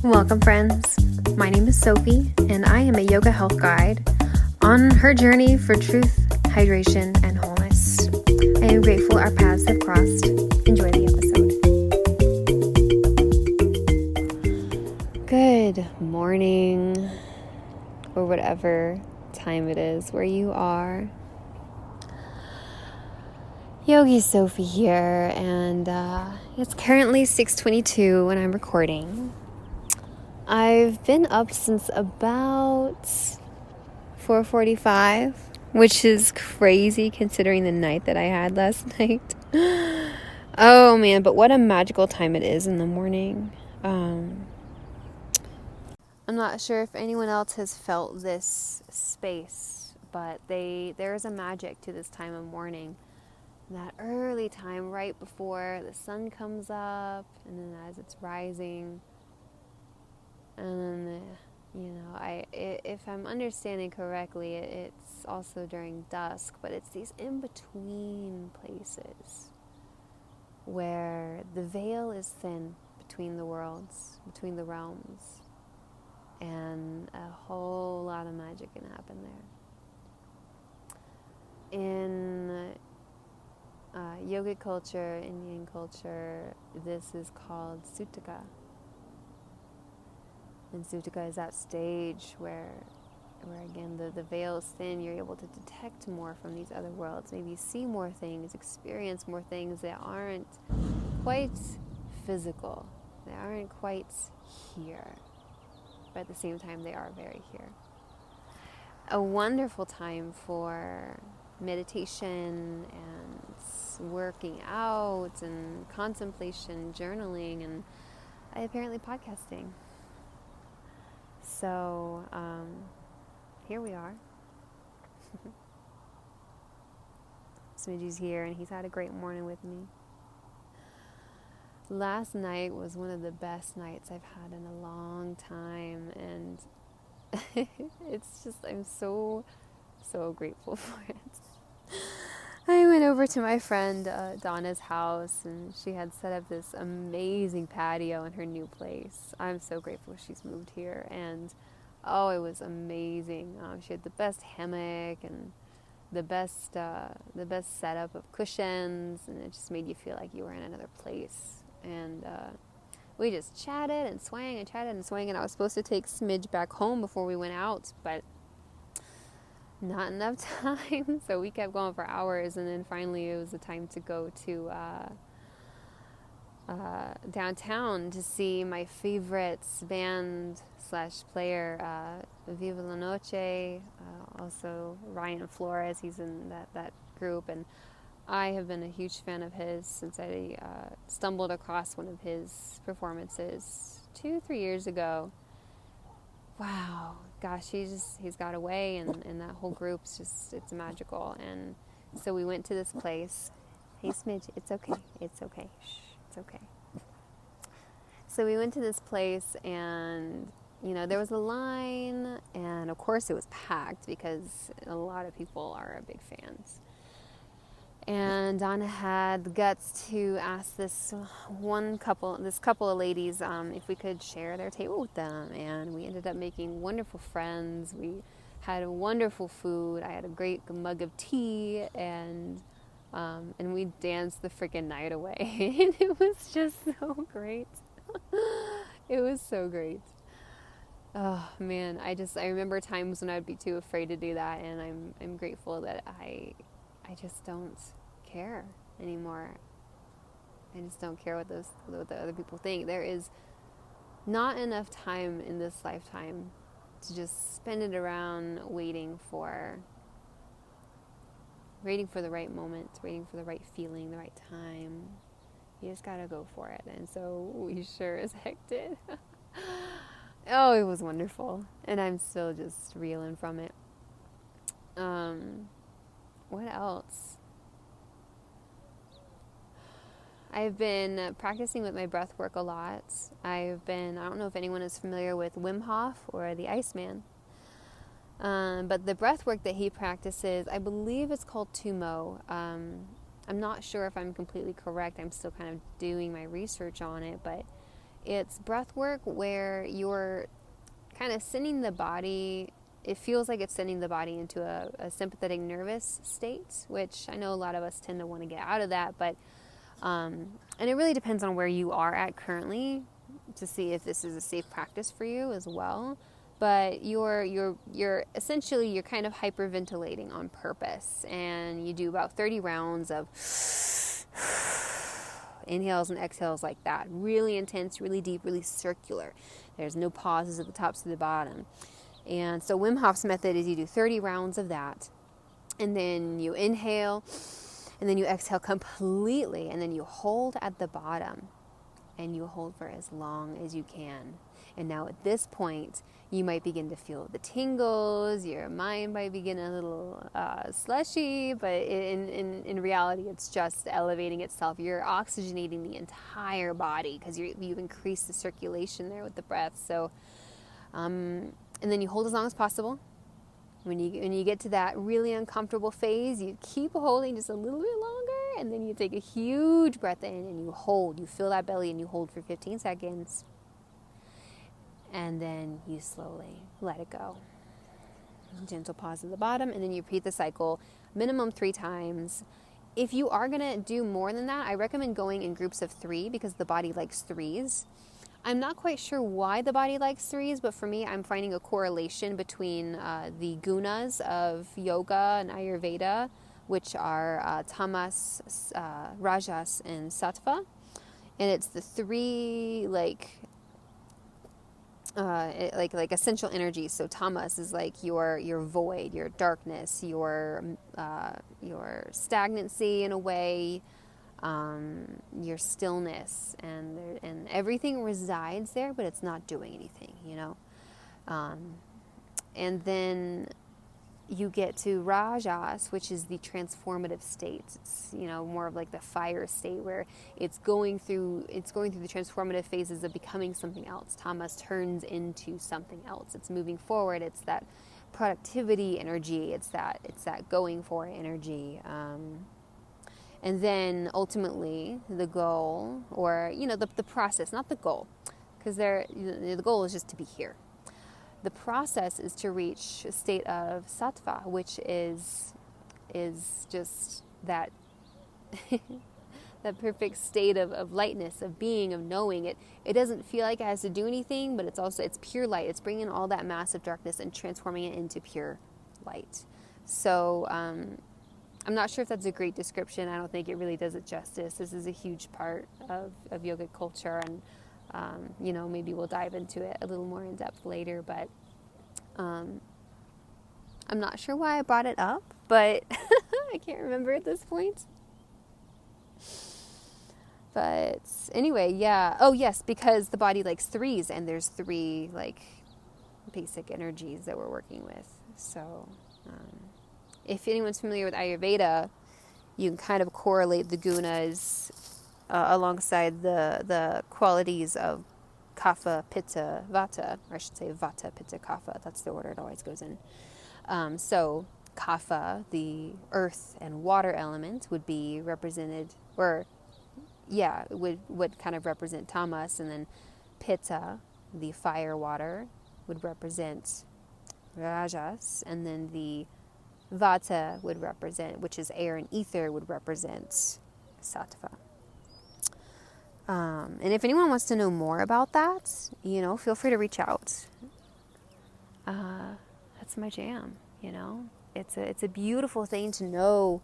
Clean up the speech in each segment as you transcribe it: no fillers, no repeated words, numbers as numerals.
Welcome, friends. My name is Sophie, and I am a yoga health guide on her journey for truth, hydration, and wholeness. I am grateful our paths have crossed. Enjoy the episode. Good morning, or whatever time it is where you are. Yogi Sophie here, and it's currently 6:22 when I'm recording. I've been up since about 4:45, which is crazy considering the night that I had last night. Oh man, but what a magical time it is in the morning. I'm not sure if anyone else has felt this space, but there is a magic to this time of morning. That early time right before the sun comes up, and then as it's rising. And then, if I'm understanding correctly, it's also during dusk, but it's these in-between places where the veil is thin between the worlds, between the realms, and a whole lot of magic can happen there. In yogic culture, Indian culture, this is called Sutaka. And Sutaka is that stage where again, the veil is thin. You're able to detect more from these other worlds. Maybe see more things, experience more things that aren't quite physical. They aren't quite here. But at the same time, they are very here. A wonderful time for meditation and working out and contemplation, journaling, and apparently podcasting. So, here we are. Smidgey's here, and he's had a great morning with me. Last night was one of the best nights I've had in a long time, and it's just, I'm so grateful for it. I went over to my friend Donna's house, and she had set up this amazing patio in her new place. I'm so grateful she's moved here, and it was amazing. She had the best hammock and the best setup of cushions, and it just made you feel like you were in another place. And we just chatted and swang, and I was supposed to take Smidge back home before we went out, but not enough time, so we kept going for hours, and then finally it was the time to go to downtown to see my favorite band / player, Viva Noche, also Ryan Flores. He's in that group, and I have been a huge fan of his since I stumbled across one of his performances 2-3 years ago. Wow, gosh, he's got away, and that whole group's just, it's magical. And so we went to this place. Hey, Smidge, it's okay. Shh, it's okay. So we went to this place, and, there was a line, and of course it was packed because a lot of people are big fans. And Donna had the guts to ask this couple of ladies, if we could share their table with them. And we ended up making wonderful friends. We had wonderful food. I had a great mug of tea, and we danced the freaking night away. And it was just so great. It was so great. Oh man, I remember times when I'd be too afraid to do that, and I'm grateful that I just don't care anymore. I just don't care what the other people think. There is not enough time in this lifetime to just spend it around waiting for the right moment, waiting for the right feeling, the right time. You just gotta go for it. And so we sure as heck did. Oh, it was wonderful. And I'm still just reeling from it. What else? I've been practicing with my breath work a lot. I don't know if anyone is familiar with Wim Hoff or the Iceman. But the breath work that he practices, I believe it's called Tumo. I'm not sure if I'm completely correct. I'm still kind of doing my research on it, but it's breath work where you're kind of sending the body, it feels like it's sending the body into a sympathetic nervous state, which I know a lot of us tend to want to get out of that, but and it really depends on where you are at currently to see if this is a safe practice for you as well. But you're essentially, you're kind of hyperventilating on purpose, and you do about 30 rounds of inhales and exhales like that, really intense, really deep, really circular. There's no pauses at the tops to the bottom. And so Wim Hof's method is you do 30 rounds of that, and then you inhale, and then you exhale completely, and then you hold at the bottom, and you hold for as long as you can. And now at this point, you might begin to feel the tingles, your mind might begin a little slushy, but in reality, it's just elevating itself. You're oxygenating the entire body because you've increased the circulation there with the breath. So, and then you hold as long as possible. When you get to that really uncomfortable phase, you keep holding just a little bit longer, and then you take a huge breath in and you hold. You fill that belly and you hold for 15 seconds. And then you slowly let it go. Gentle pause at the bottom, and then you repeat the cycle minimum 3 times. If you are going to do more than that, I recommend going in groups of 3 because the body likes 3s. I'm not quite sure why the body likes 3s, but for me, I'm finding a correlation between the gunas of yoga and Ayurveda, which are tamas, rajas, and sattva. And it's the 3 like essential energies. So tamas is like your void, your darkness, your stagnancy in a way, your stillness, and everything resides there, but it's not doing anything, and then you get to rajas, which is the transformative state. It's more of like the fire state where it's going through the transformative phases of becoming something else. Tamas turns into something else. It's moving forward. It's that productivity energy. It's that going for energy. And then ultimately the goal, or the process, not the goal, because the goal is just to be here. The process is to reach a state of sattva, which is just that that perfect state of lightness, of being, of knowing. It doesn't feel like it has to do anything, but it's pure light. It's bringing all that massive darkness and transforming it into pure light. So I'm not sure if that's a great description. I don't think it really does it justice. This is a huge part of yogic culture, and maybe we'll dive into it a little more in depth later, but I'm not sure why I brought it up, but I can't remember at this point. But anyway, yeah. Oh, yes, because the body likes 3s, and there's 3 like basic energies that we're working with. So if anyone's familiar with Ayurveda, you can kind of correlate the gunas alongside the qualities of kapha, pitta, vata, or I should say vata, pitta, kapha. That's the order it always goes in. So kapha, the earth and water element, would be represented, would kind of represent tamas, and then pitta, the fire, water, would represent rajas, and then the vata would represent, which is air and ether, would represent sattva. And if anyone wants to know more about that, feel free to reach out. That's my jam, It's a beautiful thing to know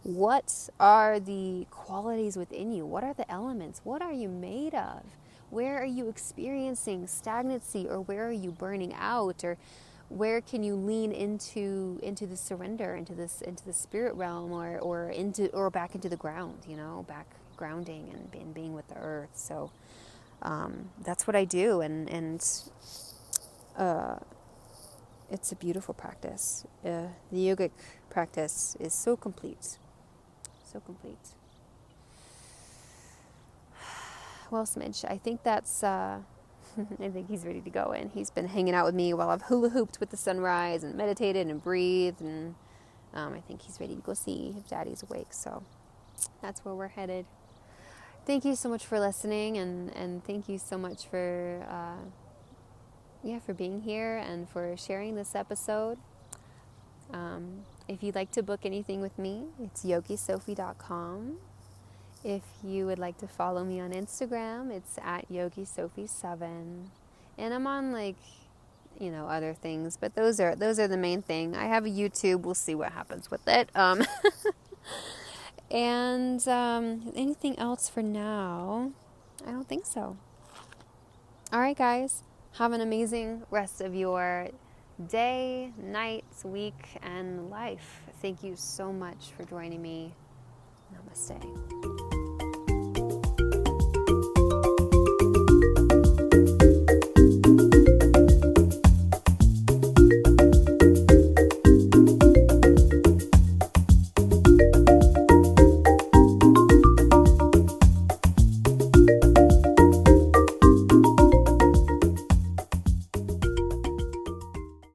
what are the qualities within you. What are the elements? What are you made of? Where are you experiencing stagnancy, or where are you burning out, or where can you lean into the surrender, into the spirit realm, or back into the ground, back grounding and being with the earth. So that's what I do, and it's a beautiful practice. The yogic practice is so complete. Well, Smidge, I think that's I think he's ready to go in. He's been hanging out with me while I've hula hooped with the sunrise and meditated and breathed, and I think he's ready to go see if Daddy's awake. So that's where we're headed. thank you so much for listening, and thank you so much for for being here and for sharing this episode. If you'd like to book anything with me, it's yogisophie.com. If you would like to follow me on Instagram, it's at yogisophie7. And I'm on other things, but those are the main thing. I have a YouTube. We'll see what happens with it. And anything else for now? I don't think so. All right, guys. Have an amazing rest of your day, night, week, and life. Thank you so much for joining me. Namaste.